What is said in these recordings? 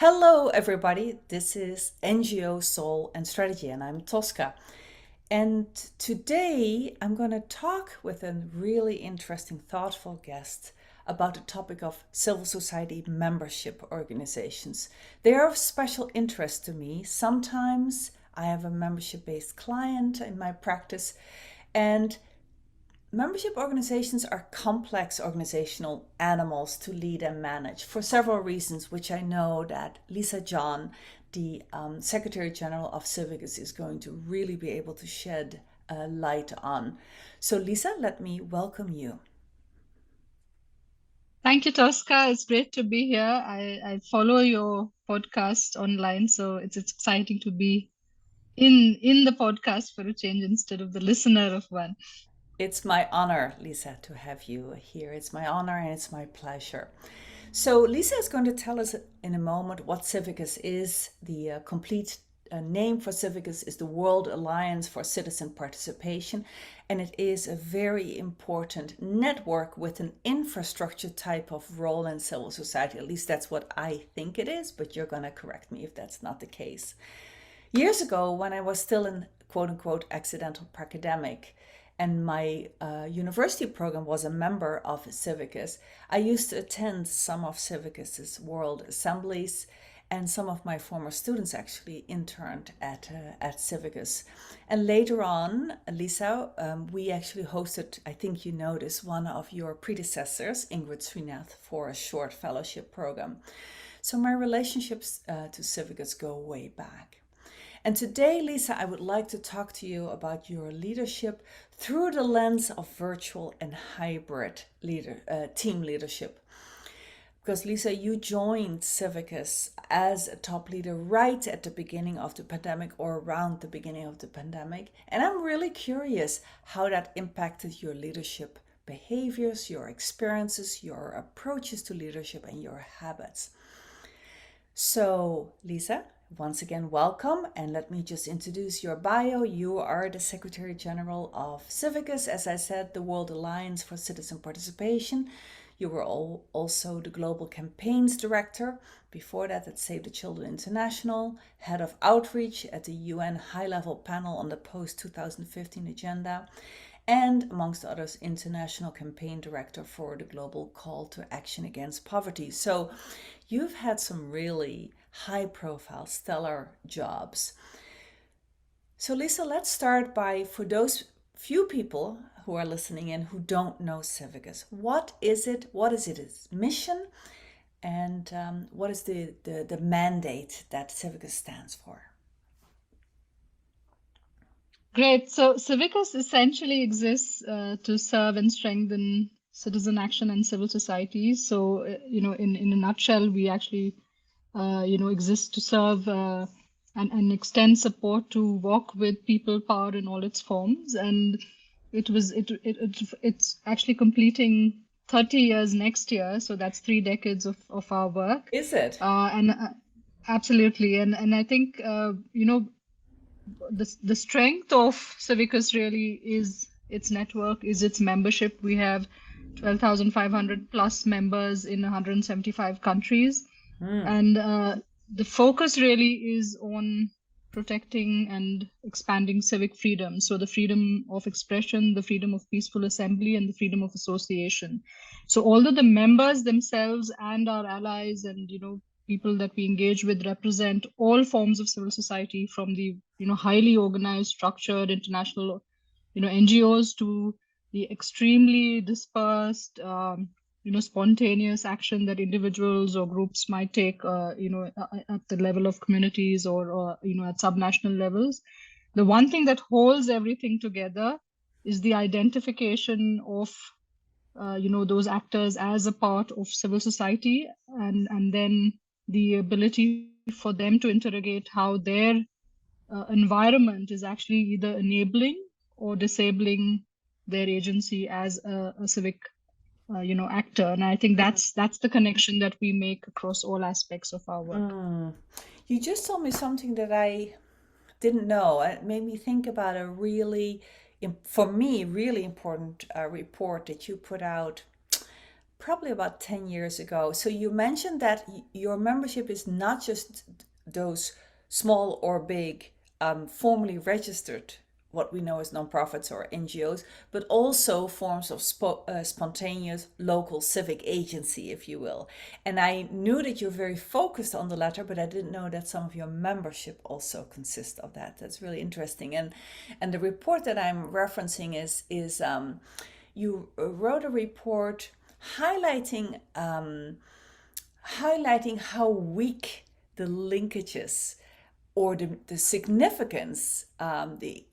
Hello, everybody. This is NGO Soul and Strategy, and I'm Tosca. And today I'm going to talk with a really interesting, thoughtful guest about the topic of civil society membership organizations. They are of special interest to me. Sometimes I have a membership based client in my practice, and membership organizations are complex organizational animals to lead and manage for several reasons, which I know that Lysa John, the Secretary General of Civicus, is going to really be able to shed light on. So, Lysa, let me welcome you. Thank you, Tosca. It's great to be here. I follow your podcast online, so it's exciting to be in the podcast for a change instead of the listener of one. It's my honor, Lysa, to have you here. It's my honor and it's my pleasure. So, Lysa is going to tell us in a moment what Civicus is. The complete name for Civicus is the World Alliance for Citizen Participation, and it is a very important network with an infrastructure type of role in civil society. At least that's what I think it is, but you're going to correct me if that's not the case. Years ago, when I was still in quote unquote accidental academic, and my university program was a member of Civicus, I used to attend some of Civicus's world assemblies, and some of my former students actually interned at Civicus. And later on, Lisa, we actually hosted, I think you know this, one of your predecessors, Ingrid Srinath, for a short fellowship program. So my relationships to Civicus go way back. And today, Lysa, I would like to talk to you about your leadership through the lens of virtual and hybrid team leadership. Because, Lysa, you joined Civicus as a top leader right at the beginning of the pandemic or around the beginning of the pandemic. And I'm really curious how that impacted your leadership behaviors, your experiences, your approaches to leadership, and your habits. So, Lysa, once again, welcome. And let me just introduce your bio. You are the Secretary General of Civicus, as I said, the World Alliance for Citizen Participation. You were also the Global Campaigns Director, before that at Save the Children International, Head of Outreach at the UN High Level Panel on the Post 2015 Agenda, and amongst others, International Campaign Director for the Global Call to Action Against Poverty. So you've had some really high profile, stellar jobs. So, Lysa, let's start by, for those few people who are listening in who don't know Civicus, what is it? What is its mission? And what is the mandate that Civicus stands for? Great. So Civicus essentially exists to serve and strengthen citizen action and civil society. So, in a nutshell, we actually, exist to serve and extend support to walk with people power in all its forms. And it's actually completing 30 years next year. So that's 3 decades of our work. Is it? And absolutely. And I think, the strength of Civicus really is its network, is its membership. We have 12,500 plus members in 175 countries. And the focus really is on protecting and expanding civic freedom. So the freedom of expression, the freedom of peaceful assembly, and the freedom of association. So although the members themselves and our allies and, people that we engage with represent all forms of civil society, from the, highly organized, structured international, NGOs to the extremely dispersed, spontaneous action that individuals or groups might take, at the level of communities or at subnational levels. The one thing that holds everything together is the identification of, those actors as a part of civil society, and then the ability for them to interrogate how their environment is actually either enabling or disabling their agency as a civic actor. And I think that's the connection that we make across all aspects of our work. You just told me something that I didn't know. It made me think about a really, for me, really important report that you put out probably about 10 years ago. So you mentioned that your membership is not just those small or big formally registered, what we know as nonprofits or NGOs, but also forms of spontaneous local civic agency, if you will. And I knew that you're very focused on the latter, but I didn't know that some of your membership also consists of that. That's really interesting. And the report that I'm referencing is you wrote a report highlighting highlighting how weak the linkages or the significance the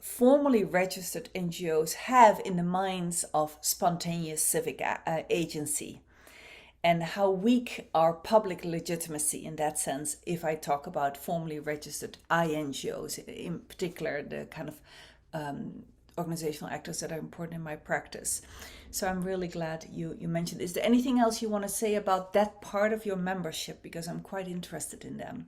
formally registered NGOs have in the minds of spontaneous civic agency, and how weak our public legitimacy in that sense, if I talk about formally registered INGOs, in particular the kind of organizational actors that are important in my practice. So I'm really glad you mentioned. Is there anything else you want to say about that part of your membership? Because I'm quite interested in them.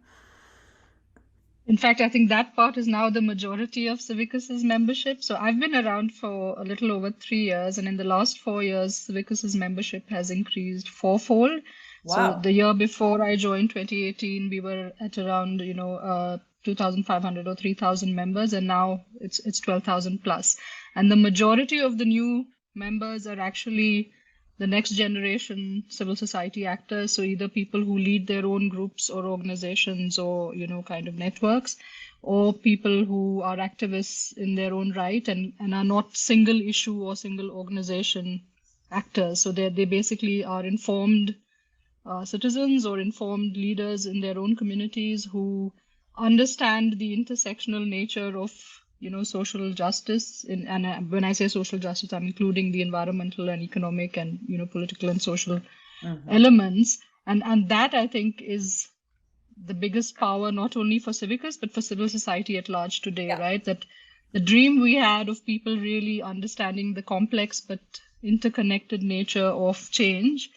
In fact, I think that part is now the majority of Civicus's membership. So I've been around for a little over 3 years, and in the last 4 years, Civicus's membership has increased fourfold. So Wow. the year before I joined, 2018, we were at around 2,500 or 3,000 members, and now it's 12,000 plus. And the majority of the new members are actually the next generation civil society actors. So either people who lead their own groups or organizations or, kind of networks, or people who are activists in their own right and are not single issue or single organization actors. So they basically are informed citizens or informed leaders in their own communities who understand the intersectional nature of social justice and when I say social justice, I'm including the environmental and economic and political and social elements, and that I think is the biggest power not only for Civicus but for civil society at large today, Yeah. right? That the dream we had of people really understanding the complex but interconnected nature of change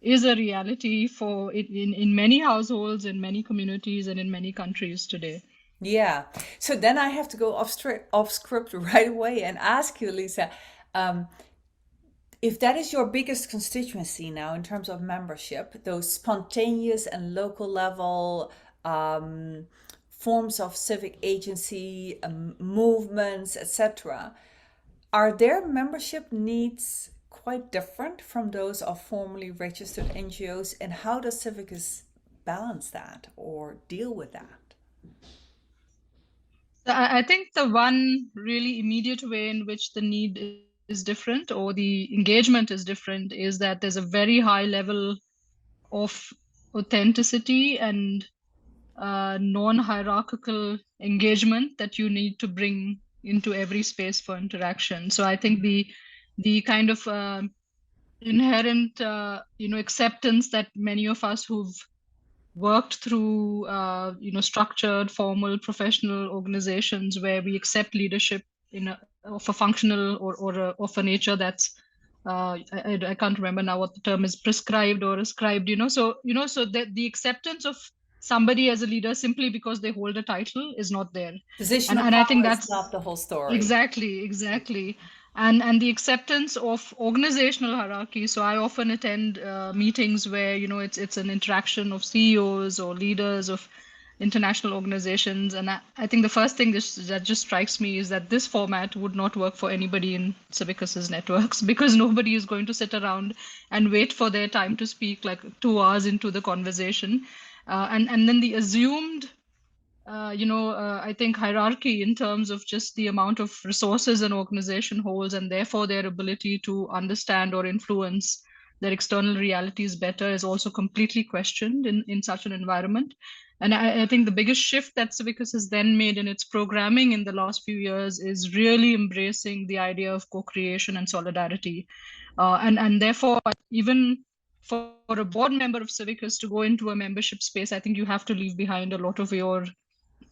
is a reality for it in many households, in many communities, and in many countries today. Yeah. So then I have to go off script right away and ask you, Lisa, um, if that is your biggest constituency now in terms of membership, those spontaneous and local level forms of civic agency, movements, etc., are their membership needs quite different from those of formally registered NGOs? And how does Civicus balance that or deal with that? So I think the one really immediate way in which the need is different or the engagement is different is that there's a very high level of authenticity and non-hierarchical engagement that you need to bring into every space for interaction. So I think the kind of inherent acceptance that many of us who've worked through structured, formal, professional organizations where we accept leadership of a functional or of a nature that's I can't remember now what the term is, prescribed or ascribed, so that the acceptance of somebody as a leader simply because they hold a title is not there. Position and of and I think power is that's not the whole story. exactly. And the acceptance of organizational hierarchy. So I often attend meetings where it's an interaction of CEOs or leaders of international organizations, and I think the first thing that just strikes me is that this format would not work for anybody in Civicus's networks because nobody is going to sit around and wait for their time to speak like 2 hours into the conversation, and then the assumed I think hierarchy in terms of just the amount of resources an organization holds and therefore their ability to understand or influence their external realities better is also completely questioned in such an environment. And I think the biggest shift that Civicus has then made in its programming in the last few years is really embracing the idea of co-creation and solidarity. And therefore, even for a board member of Civicus to go into a membership space, I think you have to leave behind a lot of your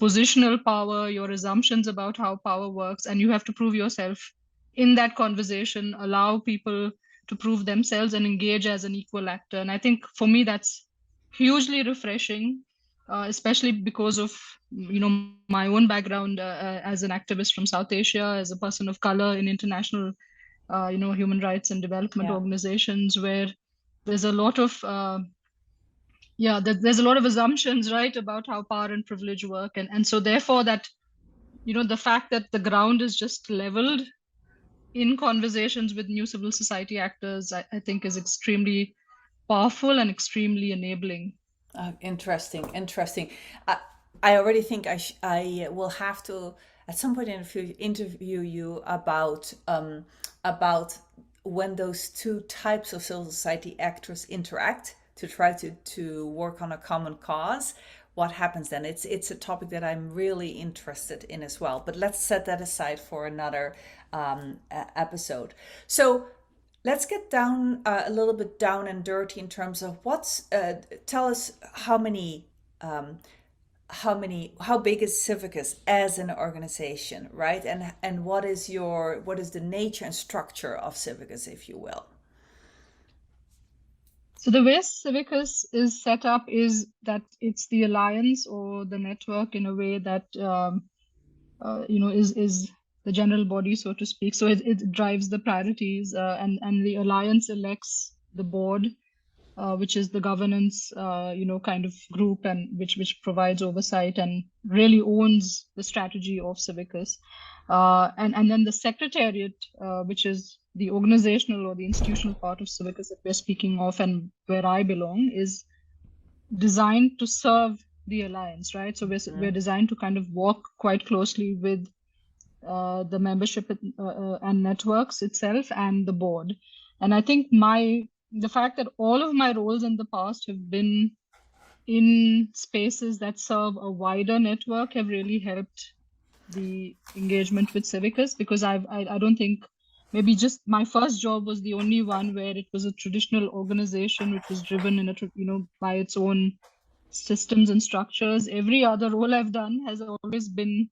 positional power, your assumptions about how power works, and you have to prove yourself in that conversation, allow people to prove themselves and engage as an equal actor. And I think for me, that's hugely refreshing, especially because of my own background as an activist from South Asia, as a person of color in international human rights and development Yeah. organizations, where there's a lot of there's a lot of assumptions, right, about how power and privilege work, and so therefore that the fact that the ground is just leveled in conversations with new civil society actors, I think is extremely powerful and extremely enabling. Interesting, interesting. I, I already think I will have to at some point in the future interview you about when those two types of civil society actors interact to try to work on a common cause. What happens then? It's a topic that I'm really interested in as well. But let's set that aside for another episode. So let's get down a little bit down and dirty in terms of what's. Tell us how big is Civicus as an organization, right? And what is the nature and structure of Civicus, if you will? So the way Civicus is set up is that it's the alliance or the network in a way that is the general body, so to speak. So it drives the priorities, and the alliance elects the board, which is the governance, kind of group, and which provides oversight and really owns the strategy of Civicus. And then the secretariat, which is the organizational or the institutional part of Civicus that we're speaking of, and where I belong, is designed to serve the alliance, right? So we're designed to kind of work quite closely with the membership and networks itself and the board. And I think the fact that all of my roles in the past have been in spaces that serve a wider network have really helped the engagement with Civicus, because I don't think, maybe just my first job was the only one where it was a traditional organization which was driven by its own systems and structures. Every other role I've done has always been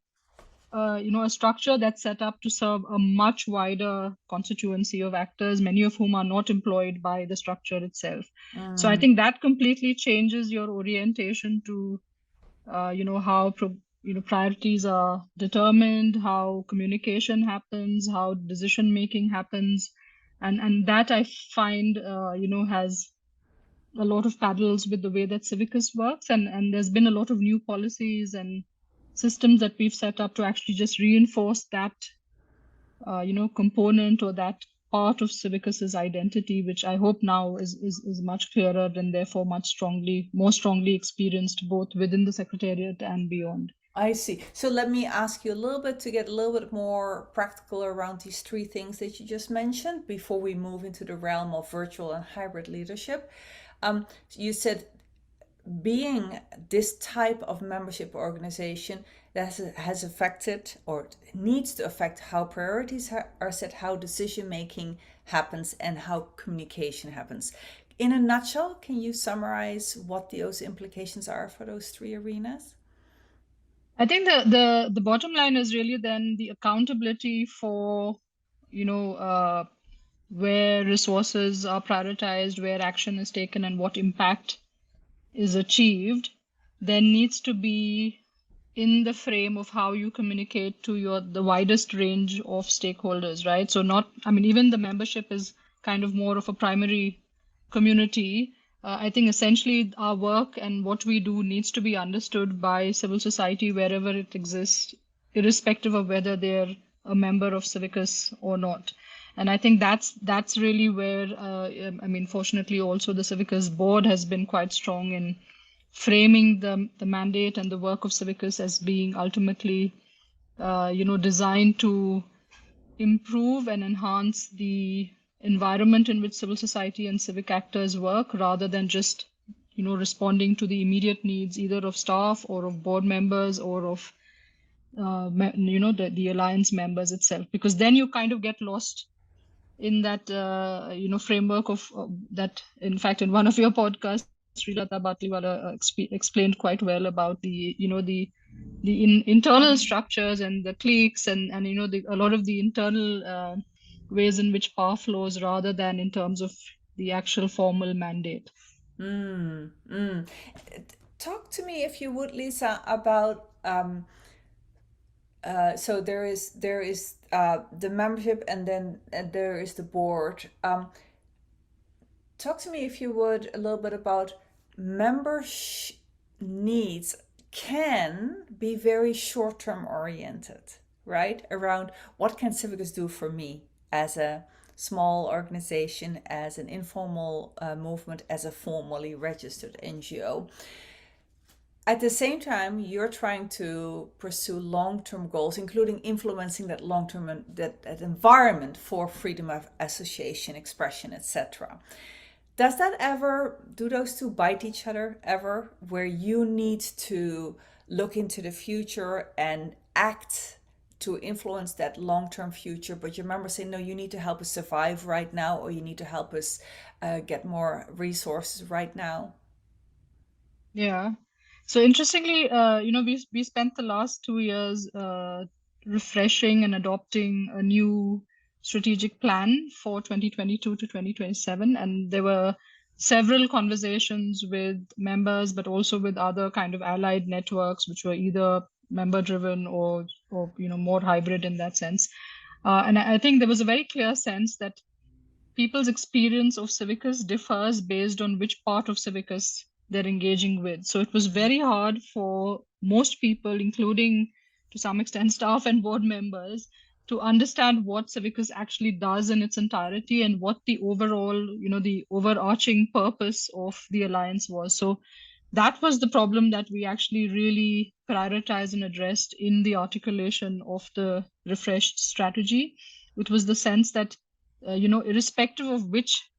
a structure that's set up to serve a much wider constituency of actors, many of whom are not employed by the structure itself. So I think that completely changes your orientation to, how priorities are determined, how communication happens, how decision making happens, and that I find, has a lot of parallels with the way that Civicus works, and there's been a lot of new policies and systems that we've set up to actually just reinforce that component or that part of Civicus's identity, which I hope now is much clearer and therefore more strongly experienced both within the Secretariat and beyond. I see. So let me ask you a little bit to get a little bit more practical around these three things that you just mentioned before we move into the realm of virtual and hybrid leadership. You said being this type of membership organization that has affected or needs to affect how priorities are set, how decision making happens, and how communication happens. In a nutshell, can you summarize what those implications are for those three arenas? I think the bottom line is really then the accountability for, where resources are prioritized, where action is taken, and what impact is achieved, then needs to be in the frame of how you communicate to the widest range of stakeholders, right? So even the membership is kind of more of a primary community. I think essentially our work and what we do needs to be understood by civil society wherever it exists, irrespective of whether they're a member of Civicus or not. And I think that's really where, fortunately, also the Civicus board has been quite strong in framing the mandate and the work of Civicus as being ultimately, designed to improve and enhance the environment in which civil society and civic actors work, rather than just, responding to the immediate needs either of staff or of board members or of, the alliance members itself. Because then you kind of get lost in that, framework of that. In fact, in one of your podcasts, Srilata Batliwala explained quite well about the internal structures and the cliques and a lot of the internal ways in which power flows, rather than in terms of the actual formal mandate. Talk to me, if you would, Lisa, about So there is the membership, and then there is the board. Talk to me, if you would, a little bit about members' needs can be very short-term oriented, right? Around what can Civicus do for me as a small organization, as an informal movement, as a formally registered NGO. At the same time, you're trying to pursue long-term goals, including influencing that long-term that environment for freedom of association, expression, etc. Does that ever, do those two bite each other ever, where you need to look into the future and act to influence that long-term future, but your members say, no, you need to help us survive right now, or you need to help us get more resources right now? Yeah. So interestingly, we spent the last 2 years refreshing and adopting a new strategic plan for 2022 to 2027, and there were several conversations with members, but also with other kind of allied networks, which were either member-driven or more hybrid in that sense. And I think there was a very clear sense that people's experience of Civicus differs based on which part of Civicus they're engaging with. So it was very hard for most people, including to some extent staff and board members, to understand what Civicus actually does in its entirety and what the overall, the overarching purpose of the alliance was. So that was the problem that we actually really prioritized and addressed in the articulation of the refreshed strategy. It was the sense that irrespective of which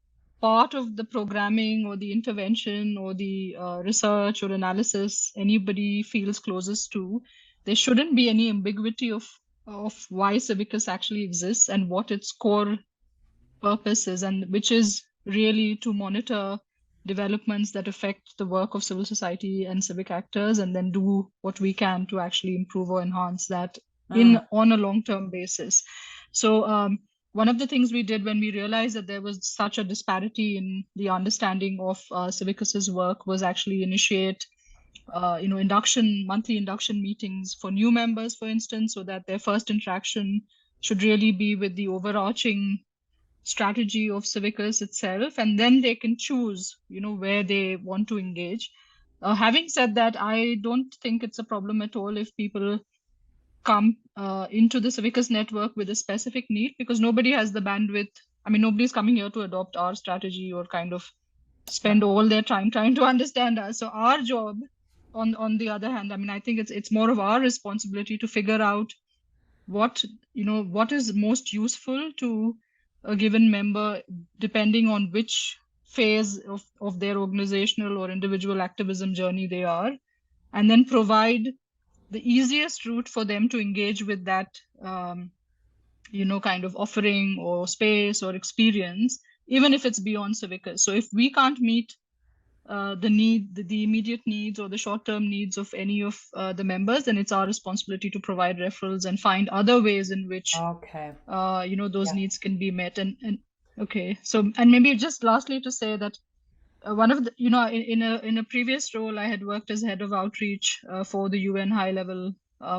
part of the programming or the intervention or the research or analysis anybody feels closest to, there shouldn't be any ambiguity of why Civicus actually exists and what its core purpose is, and which is really to monitor developments that affect the work of civil society and civic actors, and then do what we can to actually improve or enhance that on a long-term basis. So one of the things we did when we realized that there was such a disparity in the understanding of Civicus's work was actually initiate monthly induction meetings for new members, for instance, so that their first interaction should really be with the overarching strategy of Civicus itself, and then they can choose, where they want to engage. Having said that, I don't think it's a problem at all if people come into the Civicus network with a specific need, because nobody has the bandwidth. I mean, nobody's coming here to adopt our strategy or kind of spend all their time trying to understand us. So our job, on the other hand, I mean, I think it's more of our responsibility to figure out what is most useful to a given member, depending on which phase of their organizational or individual activism journey they are, and then provide the easiest route for them to engage with that kind of offering or space or experience, even if it's beyond Civicus. So if we can't meet the immediate needs or the short-term needs of any of the members, then it's our responsibility to provide referrals and find other ways in which those needs can be met. And okay, so, and maybe just lastly to say that one of the, in a previous role, I had worked as head of outreach for the UN high-level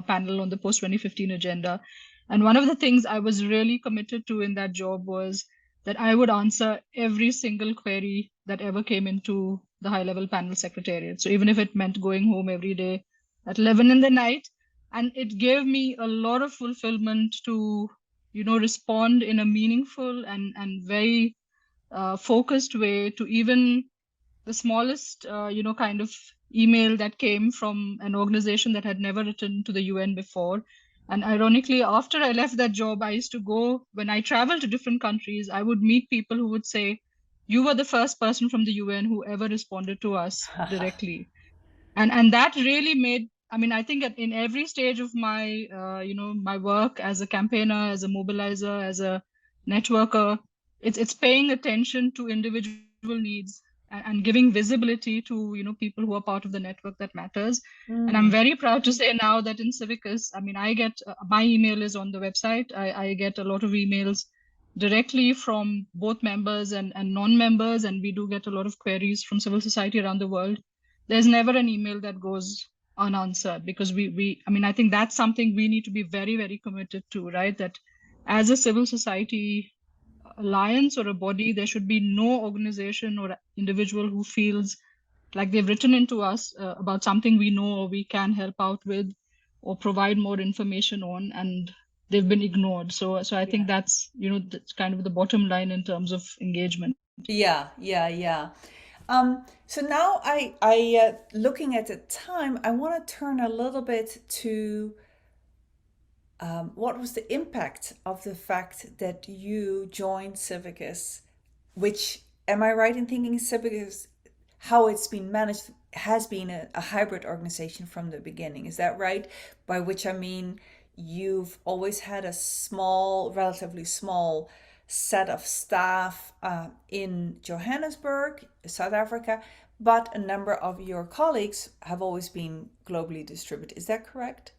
panel on the post-2015 agenda. And one of the things I was really committed to in that job was that I would answer every single query that ever came into the high-level panel secretariat. So even if it meant going home every day at 11 in the night, and it gave me a lot of fulfillment to, respond in a meaningful and very focused way to even the smallest, kind of email that came from an organization that had never written to the UN before. And ironically, after I left that job, I used to go, when I traveled to different countries, I would meet people who would say, you were the first person from the UN who ever responded to us directly. And that really made, I mean, I think in every stage of my, my work as a campaigner, as a mobilizer, as a networker, it's paying attention to individual needs and giving visibility to people who are part of the network that matters. And I'm very proud to say now that in Civicus, I mean, I get my email is on the website. I get a lot of emails directly from both members and non-members, and we do get a lot of queries from civil society around the world. There's never an email that goes unanswered, because I think that's something we need to be very, very committed to, right? That as a civil society alliance or a body, there should be no organization or individual who feels like they've written into us about something we know or we can help out with or provide more information on, and they've been ignored. So I think that's, that's kind of the bottom line in terms of engagement. Yeah. So now looking at the time, I want to turn a little bit to what was the impact of the fact that you joined Civicus, which, am I right in thinking Civicus, how it's been managed, has been a hybrid organization from the beginning? Is that right? By which I mean you've always had a relatively small set of staff in Johannesburg, South Africa, but a number of your colleagues have always been globally distributed. Is that correct?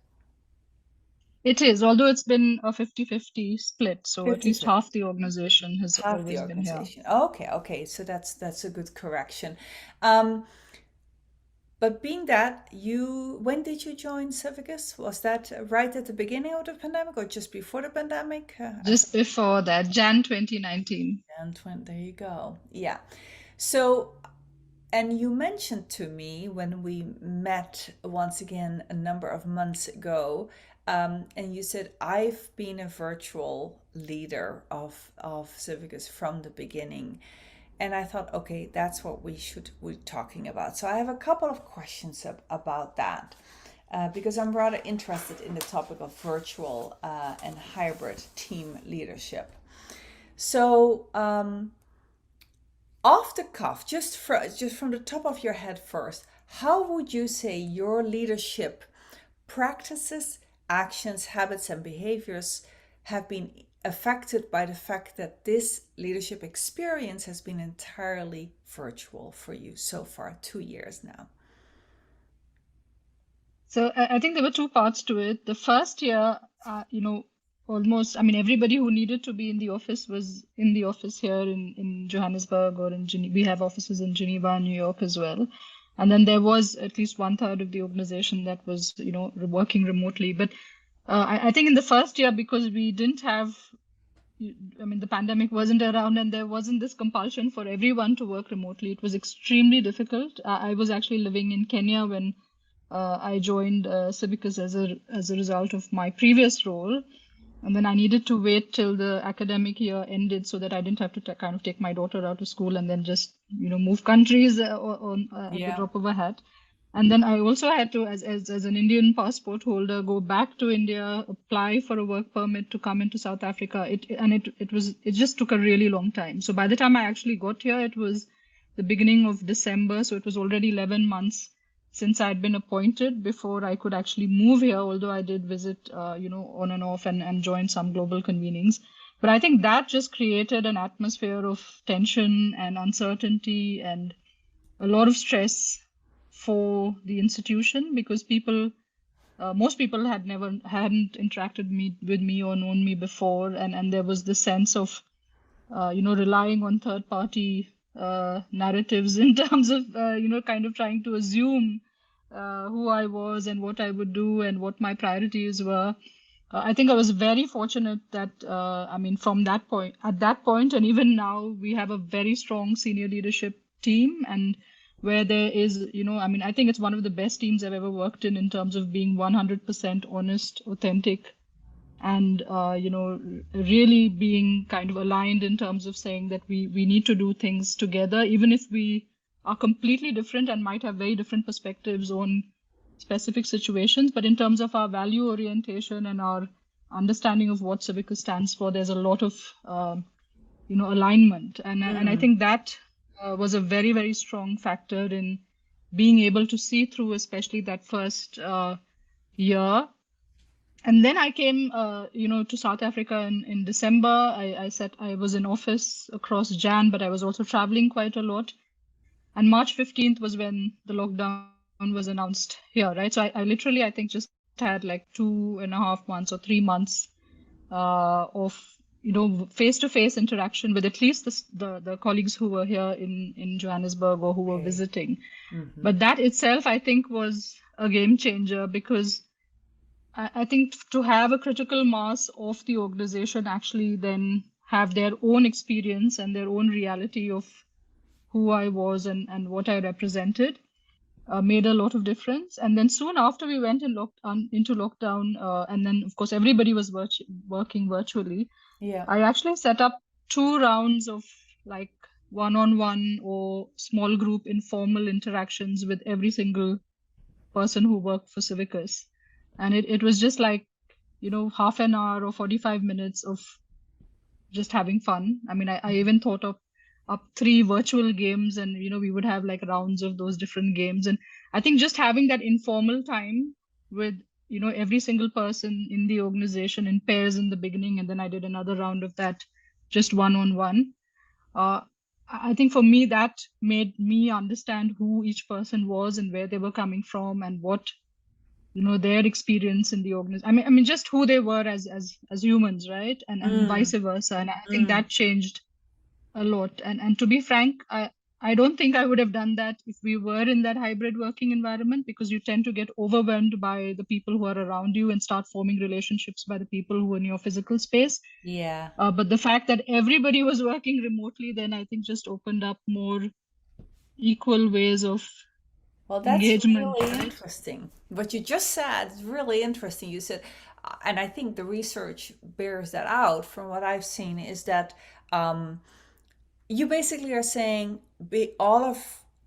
It is, although it's been a 50-50 split, so at least 50-50. half the organization has Half the always been here. organization. Okay. So that's a good correction. But being that when did you join Civicus? Was that right at the beginning of the pandemic or just before the pandemic? Just before that, Jan 2019. And there you go. Yeah. So, and you mentioned to me when we met once again a number of months ago, and you said, I've been a virtual leader of Civicus from the beginning. And I thought, okay, that's what we're talking about. So I have a couple of questions about that, because I'm rather interested in the topic of virtual and hybrid team leadership. So, off the cuff, just from the top of your head first, how would you say your leadership practices, actions, habits, and behaviors have been affected by the fact that this leadership experience has been entirely virtual for you so far, 2 years now? So I think there were two parts to it. The first year, almost, everybody who needed to be in the office was in the office here in Johannesburg or in Geneva. We have offices in Geneva and New York as well. And then there was at least 1/3 of the organization that was, working remotely. But I think in the first year, because we didn't have, the pandemic wasn't around and there wasn't this compulsion for everyone to work remotely. It was extremely difficult. I was actually living in Kenya when I joined Civicus as a result of my previous role. And then I needed to wait till the academic year ended so that I didn't have to kind of take my daughter out of school and then just, move countries at the drop of a hat. And then I also had to, as an Indian passport holder, go back to India, apply for a work permit to come into South Africa. It just took a really long time. So by the time I actually got here, it was the beginning of December. So it was already 11 months since I'd been appointed before I could actually move here, although I did visit, on and off and join some global convenings. But I think that just created an atmosphere of tension and uncertainty and a lot of stress for the institution, because most people hadn't interacted with me or known me before, and there was this sense of relying on third party narratives in terms of kind of trying to assume who I was and what I would do and what my priorities were. I think I was very fortunate that from that point, at that point, and even now, we have a very strong senior leadership team, and where there is, I think it's one of the best teams I've ever worked in terms of being 100% honest, authentic, and, really being kind of aligned in terms of saying that we need to do things together, even if we are completely different and might have very different perspectives on specific situations. But in terms of our value orientation and our understanding of what Civicus stands for, there's a lot of, alignment. And I think that was a very, very strong factor in being able to see through, especially that first year. And then I came, to South Africa in December. I said I was in office across Jan, but I was also traveling quite a lot. And March 15th was when the lockdown was announced here, right? So I literally, I think, just had like 2.5 months or 3 months of, face-to-face interaction with at least the colleagues who were here in Johannesburg or who were visiting. Mm-hmm. But that itself, I think, was a game changer, because I think to have a critical mass of the organization actually then have their own experience and their own reality of who I was and what I represented made a lot of difference. And then soon after we went into lockdown, and then of course everybody was working virtually. Yeah. I actually set up 2 rounds of like one-on-one or small group informal interactions with every single person who worked for Civicus. And it was just like, half an hour or 45 minutes of just having fun. I mean, I even thought of up 3 virtual games, and we would have like rounds of those different games. And I think just having that informal time with every single person in the organization in pairs in the beginning, and then I did another round of that just one-on-one. I think for me that made me understand who each person was and where they were coming from and what their experience in the organization. I mean just who they were as humans, right? And vice versa. And I think that changed a lot. And to be frank, I don't think I would have done that if we were in that hybrid working environment, because you tend to get overwhelmed by the people who are around you and start forming relationships by the people who are in your physical space. Yeah. But the fact that everybody was working remotely then I think just opened up more equal ways of Well, that's engagement, really right? interesting. What you just said is really interesting. You said, and I think the research bears that out from what I've seen, is that you basically are saying all of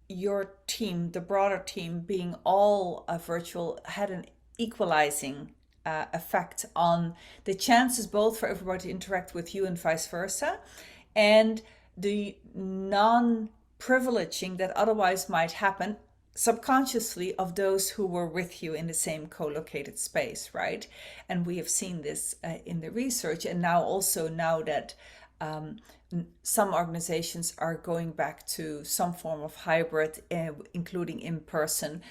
your team, the broader team, being all virtual, had an equalizing effect on the chances both for everybody to interact with you and vice versa, and the non privileging that otherwise might happen subconsciously of those who were with you in the same co-located space, right? And we have seen this in the research, and now also now that some organizations are going back to some form of hybrid, including in person,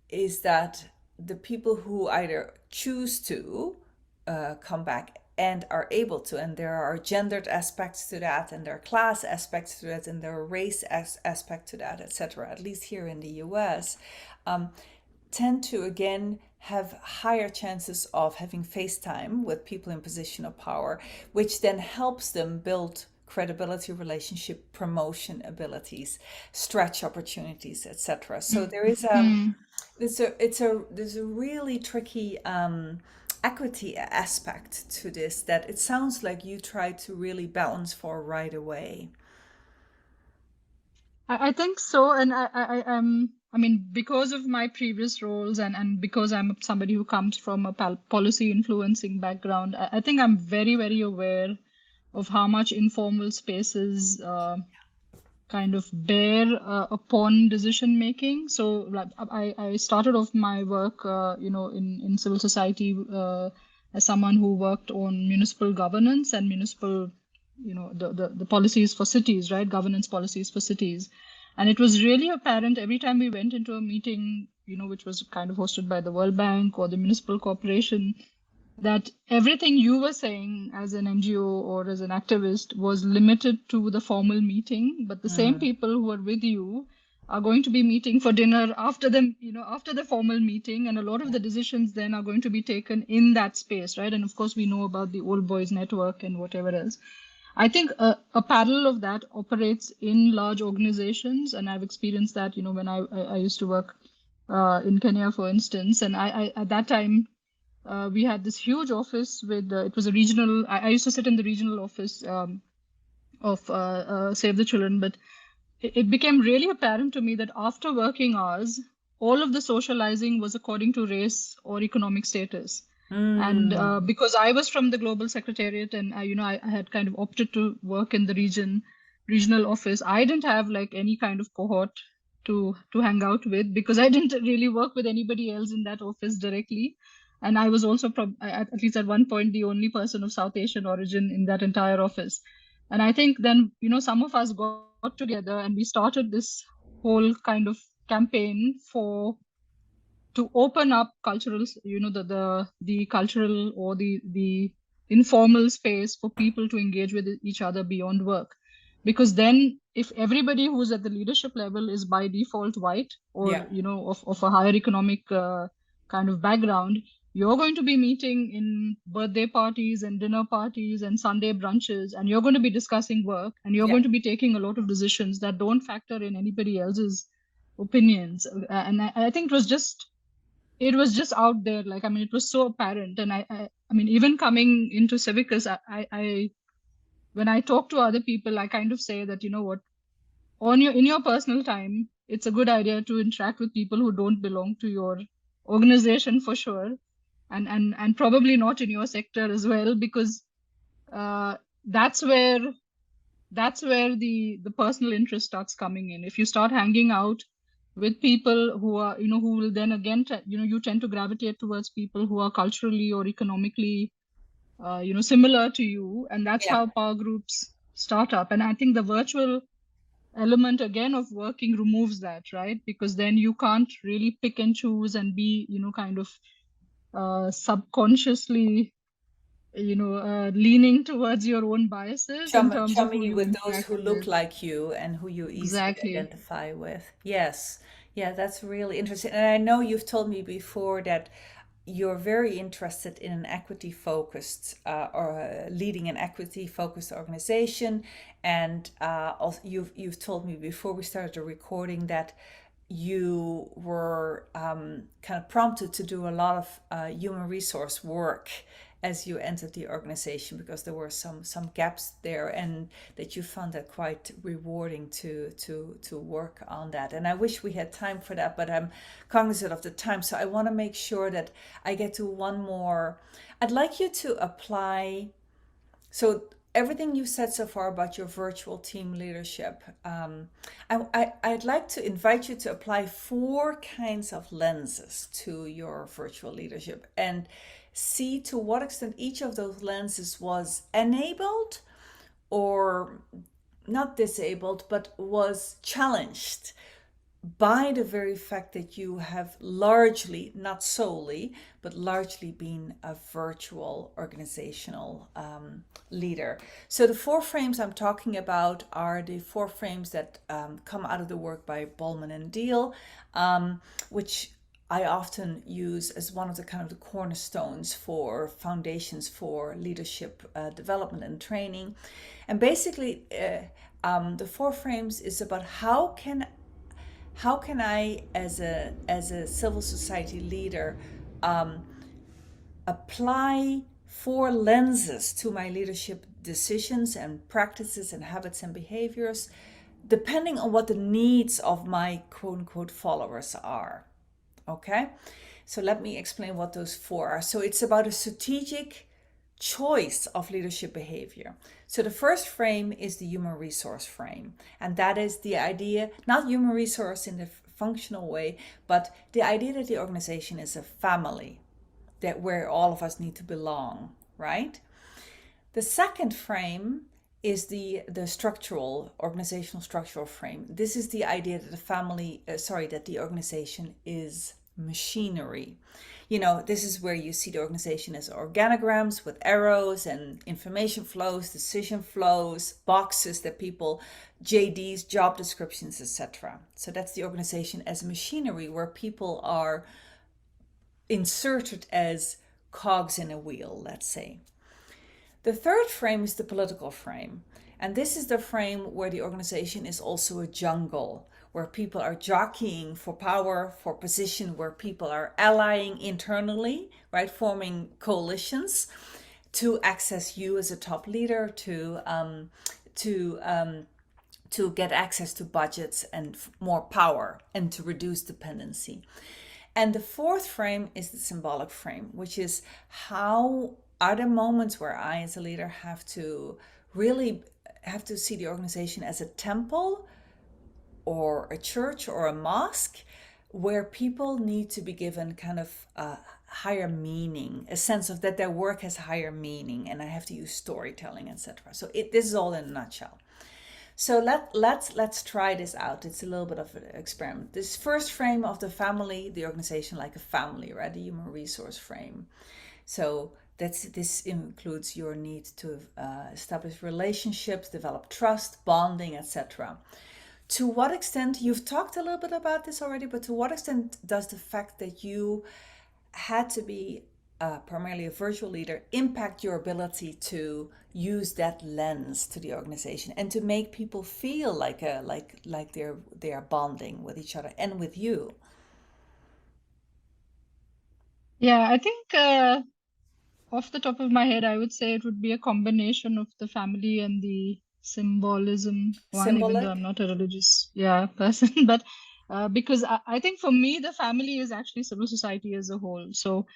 is that the people who either choose to come back and are able to, and there are gendered aspects to that, and there are class aspects to that, and there are race aspect to that, etc., at least here in the US, tend to again have higher chances of having face time with people in position of power, which then helps them build credibility, relationship, promotion abilities, stretch opportunities, etc. So there is Mm-hmm. there's a really tricky equity aspect to this that it sounds like you try to really balance for right away. I think so, and I mean, because of my previous roles and because I'm somebody who comes from a policy influencing background, I think I'm very, very aware of how much informal spaces kind of bear upon decision making. So, like, I started off my work, in civil society as someone who worked on municipal governance and municipal, the policies for cities, right? Governance policies for cities. And it was really apparent every time we went into a meeting, which was kind of hosted by the World Bank or the municipal corporation, that everything you were saying as an NGO or as an activist was limited to the formal meeting, but the same people who are with you are going to be meeting for dinner after after the formal meeting, and a lot of the decisions then are going to be taken in that space, right? And of course, we know about the Old Boys Network and whatever else. I think a parallel of that operates in large organizations, and I've experienced that, when I used to work in Kenya, for instance, and I at that time we had this huge office with it was a regional. I used to sit in the regional office of Save the Children, but it became really apparent to me that after working hours, all of the socializing was according to race or economic status. And because I was from the global secretariat, and I had kind of opted to work in the regional office, I didn't have like any kind of cohort to hang out with, because I didn't really work with anybody else in that office directly. And I was also at least at one point the only person of South Asian origin in that entire office. And I think then some of us got together and we started this whole kind of campaign to open up cultural, the cultural or the informal space for people to engage with each other beyond work. Because then if everybody who's at the leadership level is by default white, or Yeah. of a higher economic kind of background, you're going to be meeting in birthday parties and dinner parties and Sunday brunches, and you're going to be discussing work, and you're Yeah. going to be taking a lot of decisions that don't factor in anybody else's opinions. And I think it was just out there. Like, I mean, it was so apparent. And I mean, even coming into Civicus, I when I talk to other people, I kind of say that, you know what, in your personal time, it's a good idea to interact with people who don't belong to your organization for sure, and probably not in your sector as well, because uh, that's where the personal interest starts coming in. If you start hanging out with people who are, who will then again, you tend to gravitate towards people who are culturally or economically, similar to you, and that's Yeah. how power groups start up. And I think the virtual element again of working removes that, right? Because then you can't really pick and choose and be, kind of subconsciously, leaning towards your own biases in terms of who Chumming you with those interact who look with. like you and who you easily Exactly. identify with. Yes. Yeah, that's really interesting. And I know you've told me before that you're very interested in an equity focused or leading an equity focused organization. And also you've told me before we started the recording that you were kind of prompted to do a lot of human resource work as you entered the organization because there were some gaps there, and that you found that quite rewarding to work on that. And I wish we had time for that, but I'm cognizant of the time, so I want to make sure that I get to one more. I'd like you to apply, so everything you said so far about your virtual team leadership, I'd like to invite you to apply 4 kinds of lenses to your virtual leadership and see to what extent each of those lenses was enabled or not disabled, but was challenged by the very fact that you have largely, not solely, but largely been a virtual organizational leader. So the 4 frames I'm talking about are the 4 frames that come out of the work by Bowman and Deal, which I often use as one of the kind of the cornerstones for foundations for leadership development and training. And basically, the 4 frames is about how can I, as a civil society leader, apply 4 lenses to my leadership decisions and practices and habits and behaviors, depending on what the needs of my quote unquote followers are. Okay, so let me explain what those 4 are. So it's about a strategic choice of leadership behavior. So the first frame is the human resource frame, and that is the idea, not human resource in the functional way, but the idea that the organization is a family, that where all of us need to belong, right? The second frame is the structural, organizational structural frame. This is the idea that that the organization is machinery. This is where you see the organization as organograms with arrows and information flows, decision flows, boxes that people, JDs, job descriptions, etc. So that's the organization as machinery where people are inserted as cogs in a wheel, let's say. The third frame is the political frame. And this is the frame where the organization is also a jungle, where people are jockeying for power, for position, where people are allying internally, right, forming coalitions to access you as a top leader, to get access to budgets and more power, and to reduce dependency. And the fourth frame is the symbolic frame, which is how are there moments where I, as a leader, have to see the organization as a temple or a church or a mosque where people need to be given kind of a higher meaning, a sense of that their work has higher meaning, and I have to use storytelling, etc. So this is all in a nutshell. So let's try this out. It's a little bit of an experiment. This first frame of the family, the organization like a family, right? The human resource frame. So this includes your need to establish relationships, develop trust, bonding, etc. To what extent, you've talked a little bit about this already, but to what extent does the fact that you had to be primarily a virtual leader impact your ability to use that lens to the organization and to make people feel like they are bonding with each other and with you? Yeah, I think off the top of my head, I would say it would be a combination of the family and the symbolism one, even though I'm Symbolic? not a religious person. But because I think for me, the family is actually civil society as a whole. So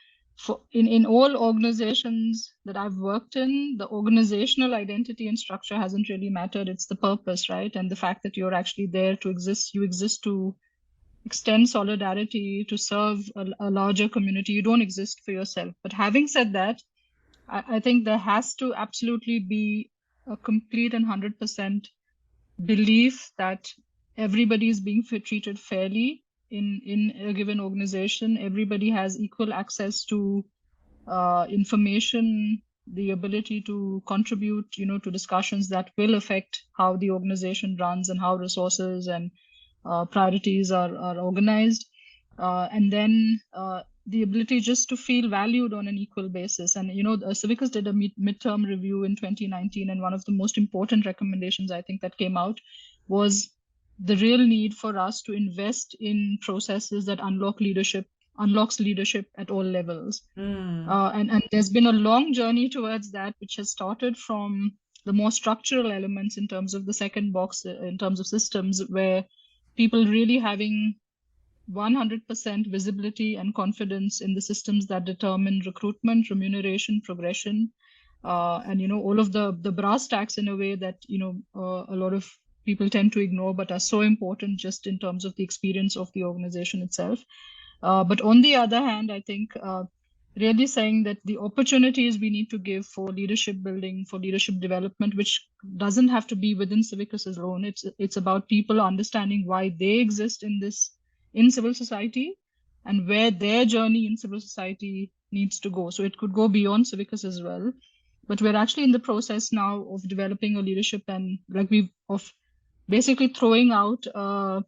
in all organizations that I've worked in, the organizational identity and structure hasn't really mattered. It's the purpose, right? And the fact that you're actually there to exist. You exist to extend solidarity, to serve a larger community. You don't exist for yourself. But having said that, I think there has to absolutely be a complete and 100% belief that everybody is being treated fairly in a given organization. Everybody has equal access to information, the ability to contribute, to discussions that will affect how the organization runs and how resources and priorities are organized. And then the ability just to feel valued on an equal basis. And, Civicus did a midterm review in 2019, and one of the most important recommendations I think that came out was the real need for us to invest in processes that unlocks leadership at all levels. And there's been a long journey towards that, which has started from the more structural elements in terms of the second box, in terms of systems, where people really having 100% visibility and confidence in the systems that determine recruitment, remuneration, progression, and all of the brass tacks in a way that a lot of people tend to ignore, but are so important just in terms of the experience of the organization itself. But on the other hand, I think really saying that the opportunities we need to give for leadership building, for leadership development, which doesn't have to be within Civicus alone. It's about people understanding why they exist in civil society and where their journey in civil society needs to go. So it could go beyond Civicus as well. But we're actually in the process now of developing a leadership and of basically throwing out a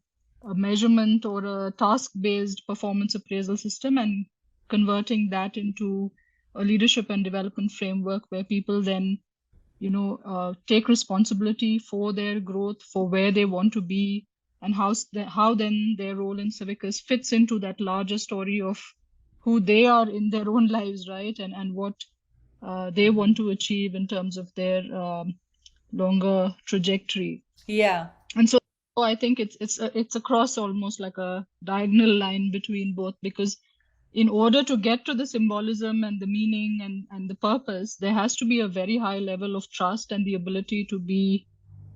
measurement or a task-based performance appraisal system and converting that into a leadership and development framework where people then take responsibility for their growth, for where they want to be, and how then their role in Civicus fits into that larger story of who they are in their own lives, right? And what they want to achieve in terms of their longer trajectory. Yeah. And so I think it's across almost like a diagonal line between both, because in order to get to the symbolism and the meaning and the purpose, there has to be a very high level of trust and the ability to be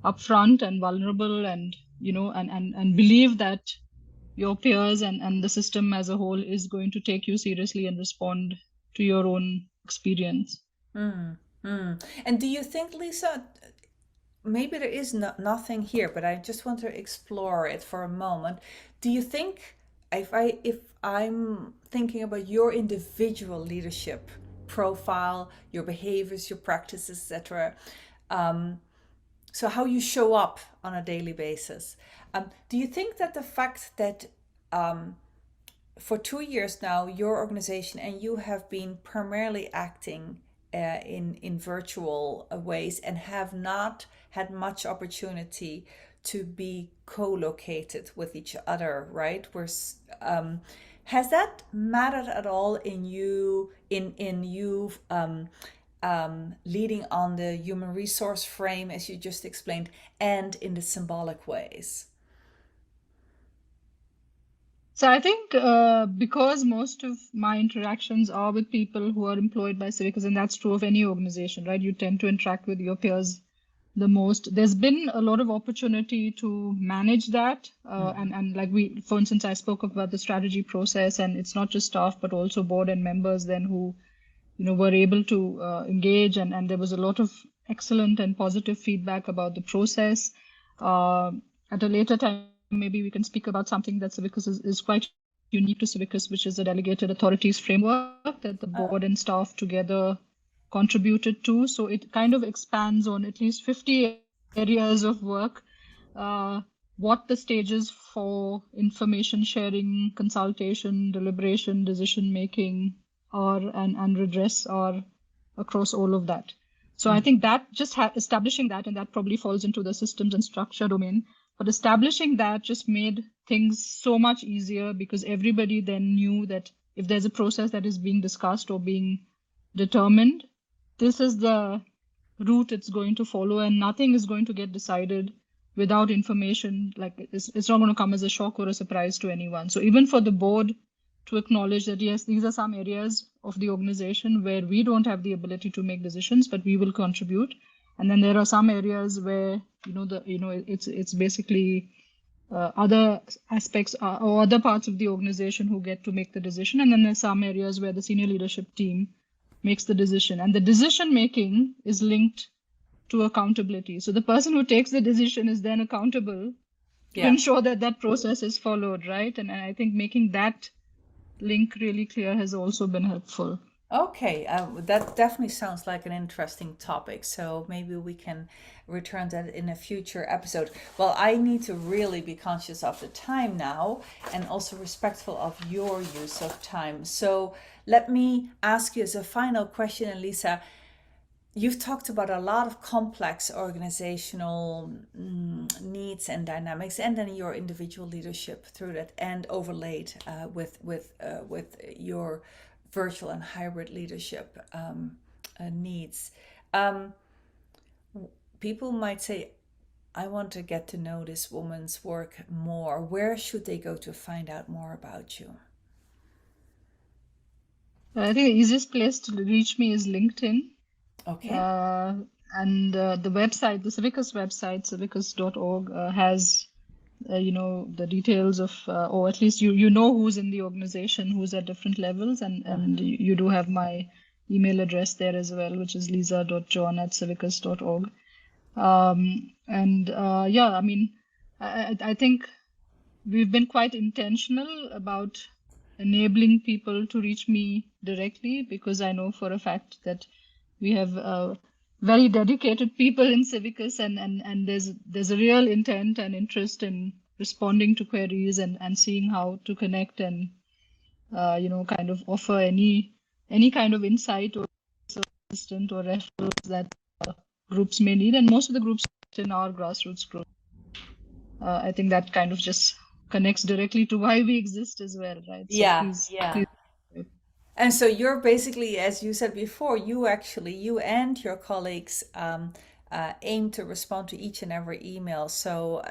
upfront and vulnerable and and believe that your peers and the system as a whole is going to take you seriously and respond to your own experience. And do you think, Lysa, maybe there is nothing here, but I just want to explore it for a moment. Do you think, if I'm thinking about your individual leadership profile, your behaviors, your practices, etc., so how you show up on a daily basis, do you think that the fact that for 2 years now, your organization and you have been primarily acting in virtual ways and have not had much opportunity to be co-located with each other, right? Has that mattered at all in you leading on the human resource frame, as you just explained, and in the symbolic ways? So I think because most of my interactions are with people who are employed by Civicus, and that's true of any organization, right? You tend to interact with your peers the most. There's been a lot of opportunity to manage that. And like for instance, I spoke about the strategy process, and it's not just staff, but also board and members then who, were able to engage. And there was a lot of excellent and positive feedback about the process. At a later time, maybe we can speak about something that Civicus is quite unique to Civicus, which is a delegated authorities framework that the board and staff together contributed to. So it kind of expands on at least 50 areas of work, what the stages for information sharing, consultation, deliberation, decision making are, and redress are across all of that. So I think that just establishing that, and that probably falls into the systems and structure domain, but establishing that just made things so much easier, because everybody then knew that if there's a process that is being discussed or being determined, this is the route it's going to follow, and nothing is going to get decided without information. Like it's not going to come as a shock or a surprise to anyone. So even for the board to acknowledge that, yes, these are some areas of the organization where we don't have the ability to make decisions, but we will contribute. And then there are some areas where, it's basically other aspects or other parts of the organization who get to make the decision. And then there's some areas where the senior leadership team makes the decision. And the decision making is linked to accountability. So the person who takes the decision is then accountable to ensure that that process is followed, right? And I think making that link really clear has also been helpful. Okay, that definitely sounds like an interesting topic. So maybe we can return that in a future episode. Well, I need to really be conscious of the time now and also respectful of your use of time. So let me ask you as a final question, Lysa. You've talked about a lot of complex organizational needs and dynamics, and then your individual leadership through that, and overlaid with your virtual and hybrid leadership needs. People might say, I want to get to know this woman's work more. Where should they go to find out more about you? I think the easiest place to reach me is LinkedIn. Okay. And the website, the Civicus website, civicus.org, has the details of, or at least you know who's in the organization, who's at different levels, and you do have my email address there as well, which is lysa.john@civicus.org. I think we've been quite intentional about enabling people to reach me directly, because I know for a fact that we have very dedicated people in Civicus, and there's a real intent and interest in responding to queries and seeing how to connect and kind of offer any kind of insight or assistance or referrals that groups may need. And most of the groups in our grassroots group, I think that kind of just connects directly to why we exist as well, right? So please. And so you're basically, as you said before, you and your colleagues aim to respond to each and every email. So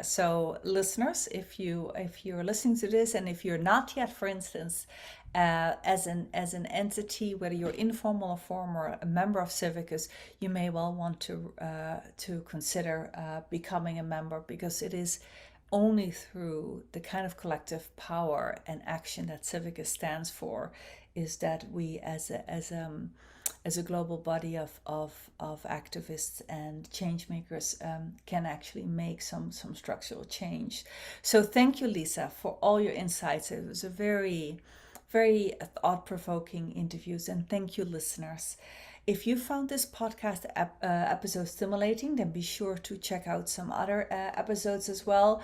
listeners, if you're listening to this, and if you're not yet, for instance, as an entity, whether you're informal or formal, or a member of Civicus, you may well want to consider becoming a member, because it is only through the kind of collective power and action that Civicus stands for is that we as a global body of activists and change makers can actually make some structural change. So thank you, Lysa, for all your insights. It was a very, very thought-provoking interviews, and thank you, listeners. If you found this podcast episode stimulating, then be sure to check out some other episodes as well.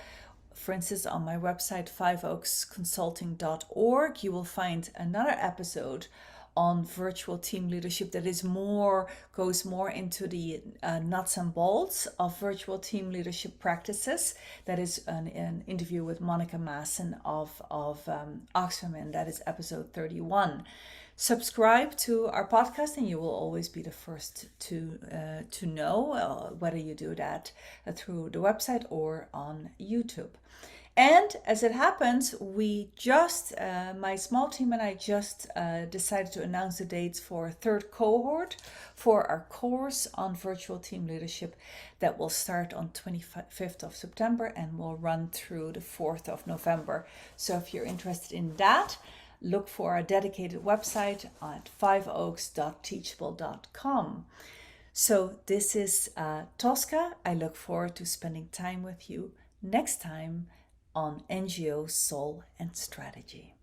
For instance, on my website, fiveoaksconsulting.org, you will find another episode on virtual team leadership that goes more into the nuts and bolts of virtual team leadership practices. That is an interview with Monica Maassen of Oxfam, and that is episode 31. Subscribe to our podcast, and you will always be the first to know whether you do that through the website or on YouTube. And as it happens, my small team and I just decided to announce the dates for a third cohort for our course on virtual team leadership that will start on 25th of September and will run through the 4th of November. So if you're interested in that, look for our dedicated website at fiveoaks.teachable.com. So this is Tosca. I look forward to spending time with you next time on NGO Soul and Strategy.